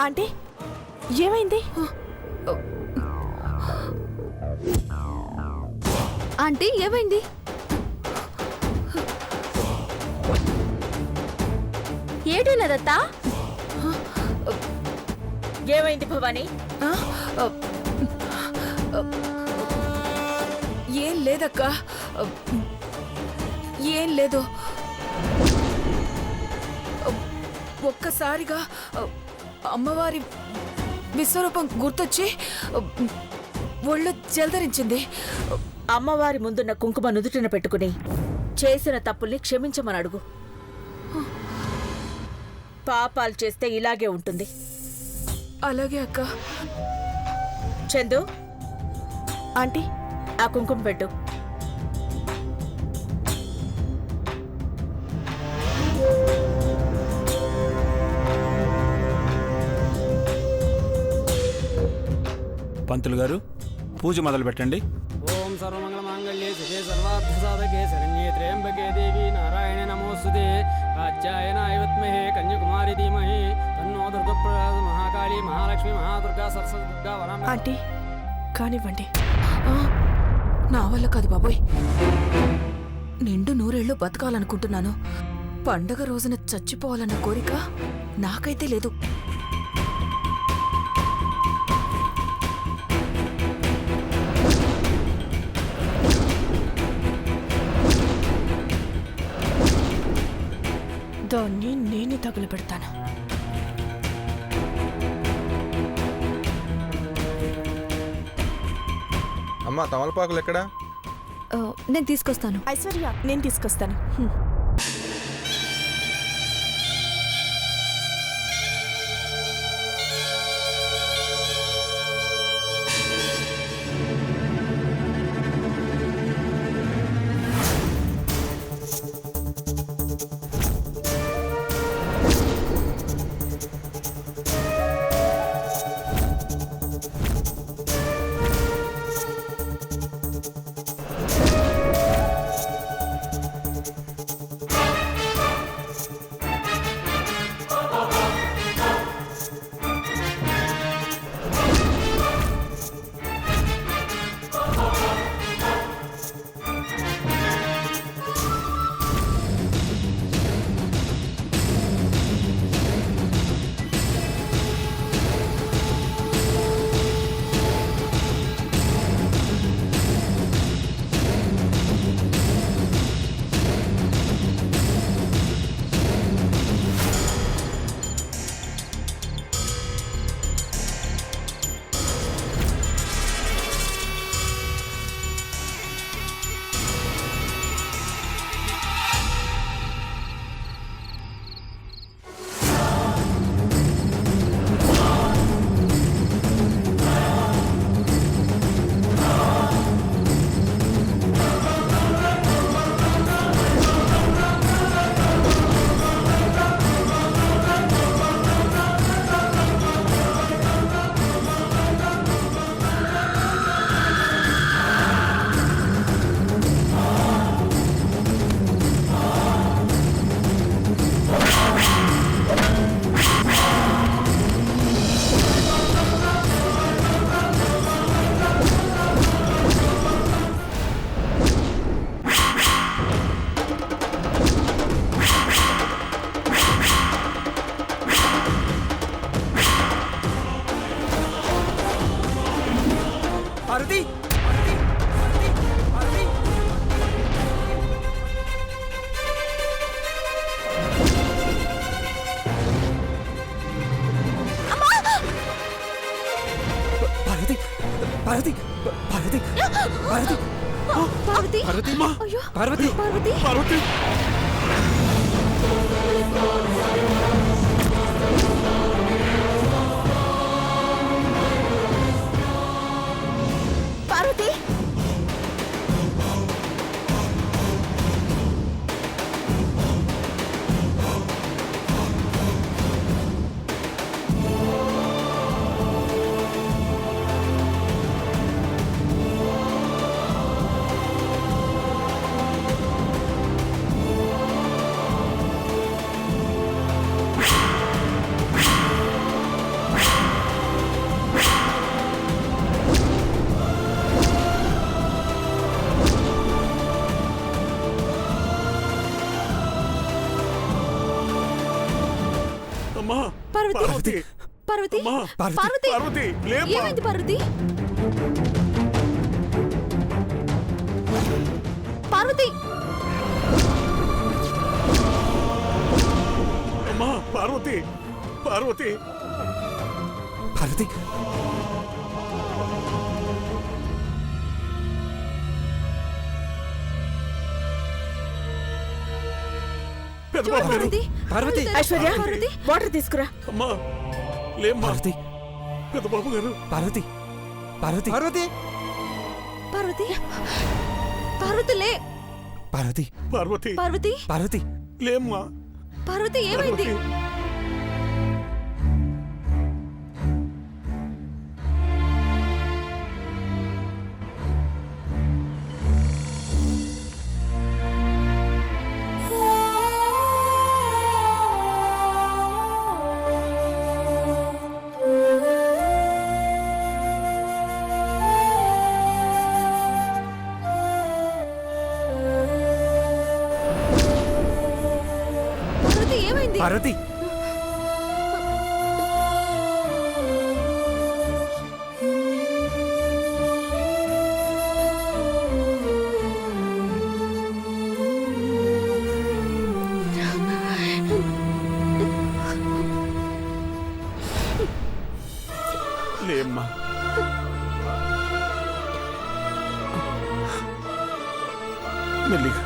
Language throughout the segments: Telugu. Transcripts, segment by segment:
ఆంటీ ఏమైంది? ఆంటీ ఏమైంది? ఏడున్నదత్తా? ఏమైంది భవానీ? ఏం లేదక్క, ఏం లేదు. ఒక్కసారిగా అమ్మవారి విశ్వరూపం గుర్తొచ్చి ఒళ్ళు జలధరించింది. అమ్మవారి ముందున్న కుంకుమ నుదుటిన పెట్టుకుని చేసిన తప్పుల్ని క్షమించమని అడుగు. పాపాలు చేస్తే ఇలాగే ఉంటుంది. అలాగే అక్క. చందు, ఆంటీ ఆ కుంకుమ పెట్టు. పంతులు గారు, పూజ మొదలు పెట్టండి. ఓం సర్వమంగళమాంగళ్యే శివే సర్వార్థ సాధకే శరణ్యే త్ర్యంబకే దేవి నారాయణే నమోస్తుతే కాత్యాయనాయ విద్మహే కన్యాకుమారి ధీమహి తన్నో దుర్గా ప్రచోదయాత్ మహాకాళీ మహాలక్ష్మి మహాదుర్గా సరస్వతి దుర్గా వరాంబ. ఆంటీ కానివ్వండి. నా వల్ల కాదు బాబోయ్. నిండు నూరేళ్లు బతకాలనుకుంటున్నాను. పండగ రోజున చచ్చిపోవాలన్న కోరిక నాకైతే లేదు. దాన్ని నేనే తగులు పెడతాను. అమ్మా, తమలపాకులు ఎక్కడా? నేను తీసుకొస్తాను. ఐశ్వర్య, నేను తీసుకొస్తాను. పార్వతి, పార్వతి, పార్వతి, పార్వతి, పార్వతి, పార్వతి, పార్వతి, అయ్యో, పార్వతి, పార్వతి, పార్వతి. పార్వతి. పార్వతి పార్వతి అమ్మా, పార్వతి పార్వతి, లేమ్మా. ఏమైంది పార్వతి? పార్వతి అమ్మా పార్వతి, పార్వతి, పార్వతి పెద్దబాబు గారు. పార్వతి పార్వతి, ఐశ్వర్య పార్వతి వాటర్ తీసుకురా. అమ్మా లేమ్మా. పార్వతి పెద్దబాబు గారు. పార్వతి పార్వతి పార్వతి పార్వతి పార్వతి లే పార్వతి పార్వతి, పార్వతి పార్వతి లేమ్మా. పార్వతి ఏమైంది? పార్వతి. పార్వతి ఏమైంది? పార్వతి లేమ్మా. మెల్లిగా.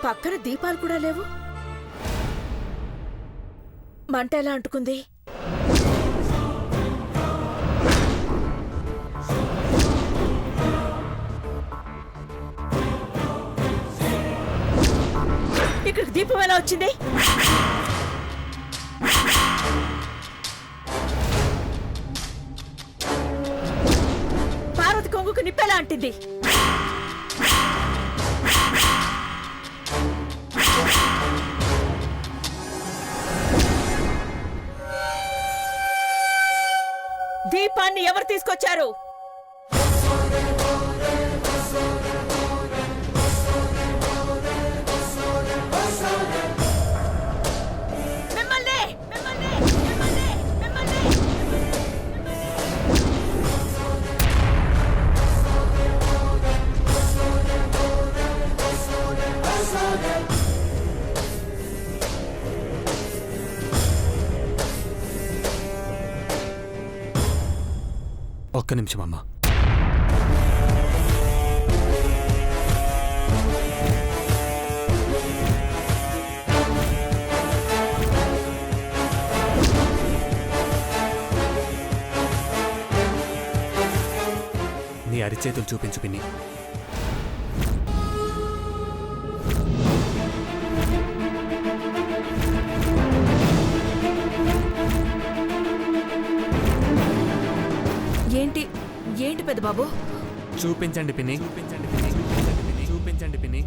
పక్కన దీపాలు కూడా లేవు. మంట ఎలా అంటుకుంది? ఇక్కడికి దీపం ఎలా వచ్చింది? పార్వతి కొంగుకు నిప్పెలా అంటింది? దీపాన్ని ఎవరు తీసుకొచ్చారు? మిమ్మల్ని మిమ్మల్ని మిమ్మల్ని మిమ్మల్ని ఒక్క నిమిషం అమ్మా. నీ అరిచేతులు చూపించు పిన్ని. ఏంటి ఏంటి పెద్ద బాబు? చూపించండి పిన్ని. చూపించండి పిన్ని. చూపించండి పిన్ని.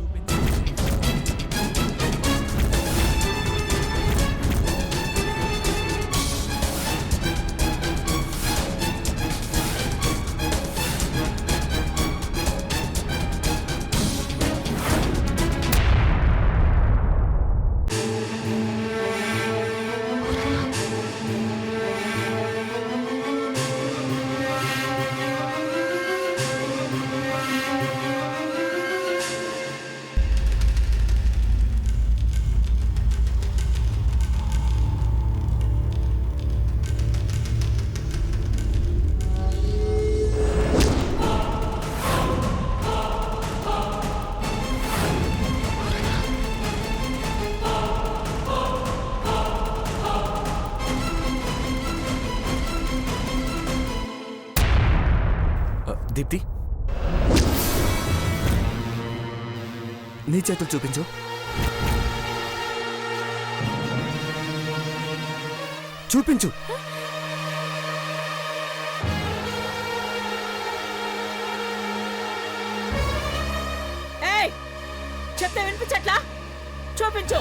దీప్తి, నీ చేతులు చూపించు. చూపించు. ఏయ్, చెప్తే వినిపించట్లా? చూపించు.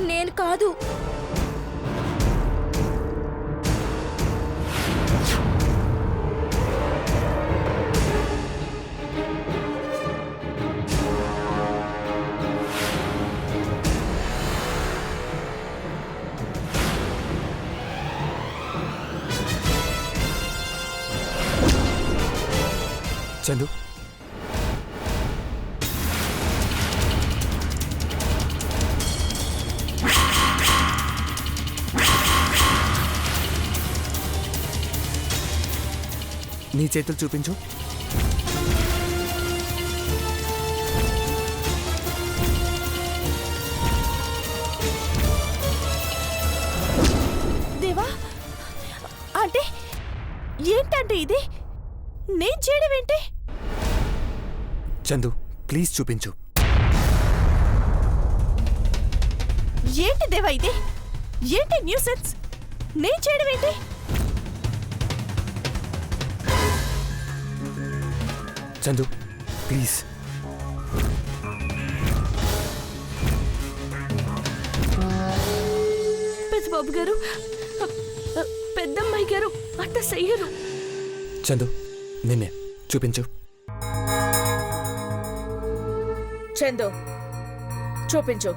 నేను కాదు. చందు నీ చేతులు చూపించు. దేవా, అంటే ఏంటంటే ఇది? నేను చేయడం ఏంటి? చందు ప్లీజ్ చూపించు. ఏంటి దేవా ఇది? ఏంటి న్యూసెన్స్? నేను చేయడం ఏంటి? చందు ప్లీజ్. పెద్దబాబు గారు, పెద్దమ్మాయి గారు అట్ట చెయ్యరు. చందు నిన్నే చూపించు. చందు చూపించు.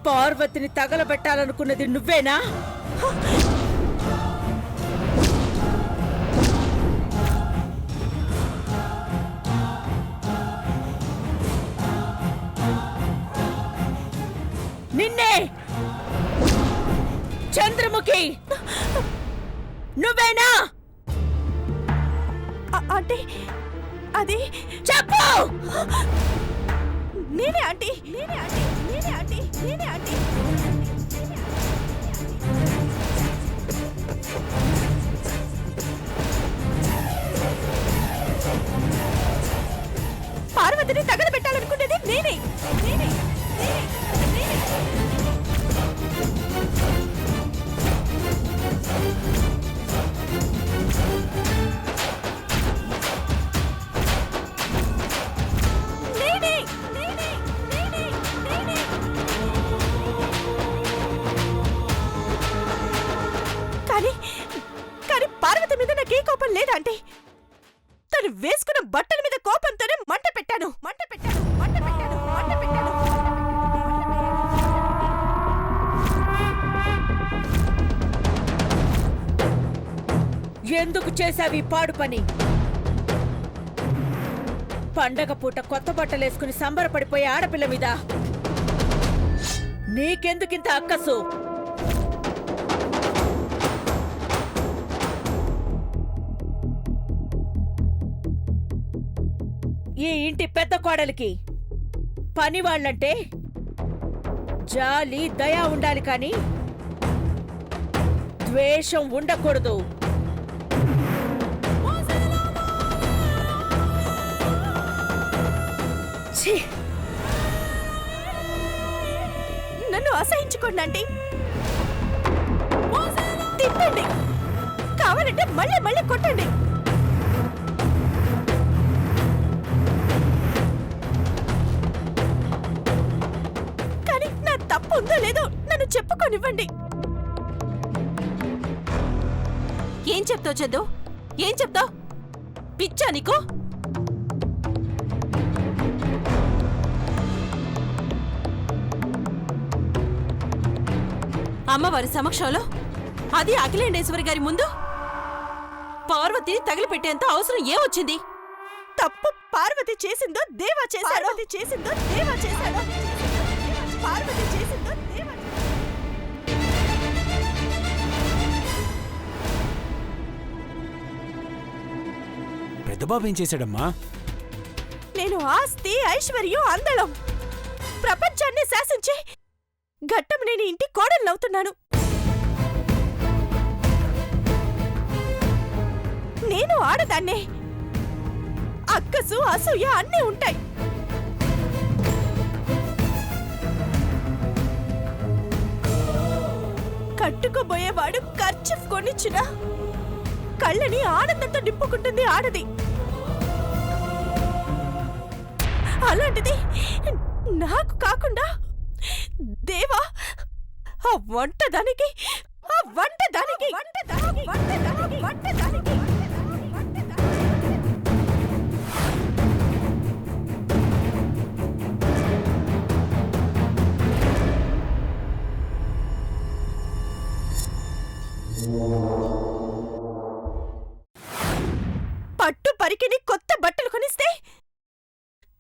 పార్వతిని తగలబెట్టాలనుకున్నది నువ్వేనా? నిన్నే చంద్రముఖి, నువ్వేనా? అంటే అది చెప్పు. నేనే ఆంటీ, నేనే ఆంటీ, నేనే ఆంటీ, నేనే ఆంటీ. పార్వతిని తగలబెట్టాలనుకునేది నేనే, నేనే, నేనే, నేనే. కానీ పార్వతి మీద నాకే కోపం లేదంటే తను వేసుకున్న బట్టల మీద కోపంతోనే మంట పెట్టాను, మంట పెట్టాను, మంట పెట్టాను, మంట పెట్టాను. ఎందుకు చేశావి పాడు పని? పండగ పూట కొత్త బట్టలేసుకుని సంబరపడిపోయే ఆడపిల్ల మీద నీకెందుకింత అక్కసు? ఈ ఇంటి పెద్ద కోడలికి పనివాళ్లంటే జాలి దయ ఉండాలి కాని ద్వేషం ఉండకూడదు. ఛీ! నన్ను అసహించుకోండి ఆంటీ. తిట్టండి, కావాలంటే మళ్ళీ మళ్ళీ కొట్టండి. కానీ నా తప్పు ఉందో లేదో నన్ను చెప్పుకోనివ్వండి. ఏం చెప్తావు చందు? ఏం చెప్తావు? పిచ్చా నీకు? అమ్మవారి సమక్షంలో, అది అఖిలేండేశ్వరి గారి ముందు పార్వతిని తగిలిపెట్టేంత అవసరం ఏమొచ్చింది? తప్పు పార్వతి చేసిందో దేవా చేశాడో? పార్వతి చేసిందో దేవా చేశాడో? పార్వతి చేసిందో దేవా. పెద్దబాబు ఏం చేశాడమ్మా? నేను ఆస్తి ఐశ్వర్యం అందడం ప్రపంచాన్ని శాసించి ఘట్టం నేను ఇంటి కోడలునవుతున్నాను. నేను ఆడదాన్నే. అక్కసు అసూయ అన్నీ ఉంటాయి. కట్టుకోబోయేవాడు ఖర్చు కొనిచ్చిన కళ్ళని ఆనందంతో నింపుకుంటుంది ఆడది. అలాంటిది నాకు కాకుండా దేవా ఆ వంటదానికి పట్టు పరికిని కొత్త బట్టలు కొనిస్తే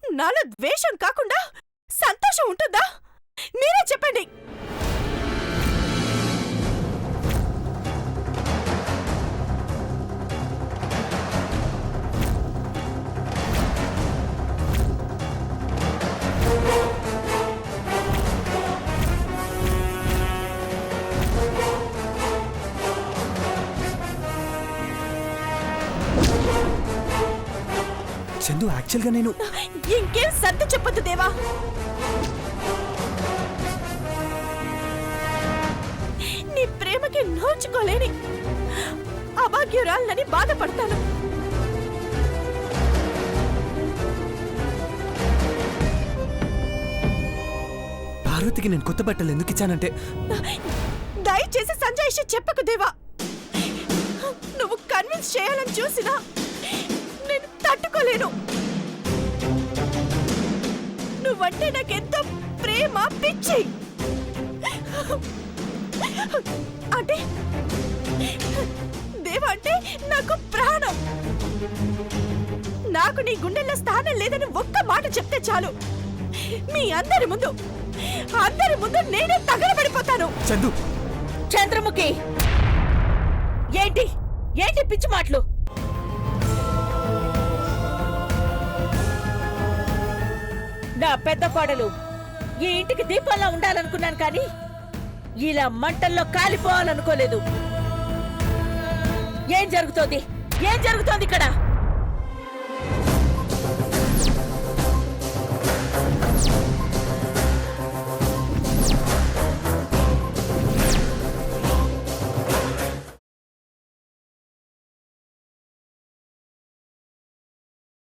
నాలో ద్వేషం కాకుండా సంతోషం ఉంటుందా? మీరే చెప్పండి. చందు, యాక్చువల్గా నేను ఇంకేం సర్ది చెప్పొద్దు దేవా. నీ ప్రేమకి నోచుకోలేని అభాగ్యురాలని బాధపడతాను. పార్వతికి నేను కొత్త బట్టలు ఎందుకు ఇచ్చానంటే, దయచేసి సంజయ్ చెప్పకు దేవా. నువ్వు కన్విన్స్ చేయాలని చూసినా నేను తట్టుకోలేను. నువ్వంటే నాకెంతో ప్రేమ, పిచ్చి. అంటే దేవా అంటే నాకు ప్రాణం. నాకు నీ గుండెల్లో స్థానం లేదని ఒక్క మాట చెప్తే చాలు, మీ అందరి ముందు నేనే తగలబడిపోతాను. చందు, చంద్రముఖి, ఏంటి ఏంటి పిచ్చి మాటలు? నా పెద్ద కోడలు ఈ ఇంటికి దీపంలా ఉండాలనుకున్నాను కానీ ఇలా మంటల్లో కాలిపోవాలనుకోలేదు. ఏం జరుగుతోంది ఇక్కడ?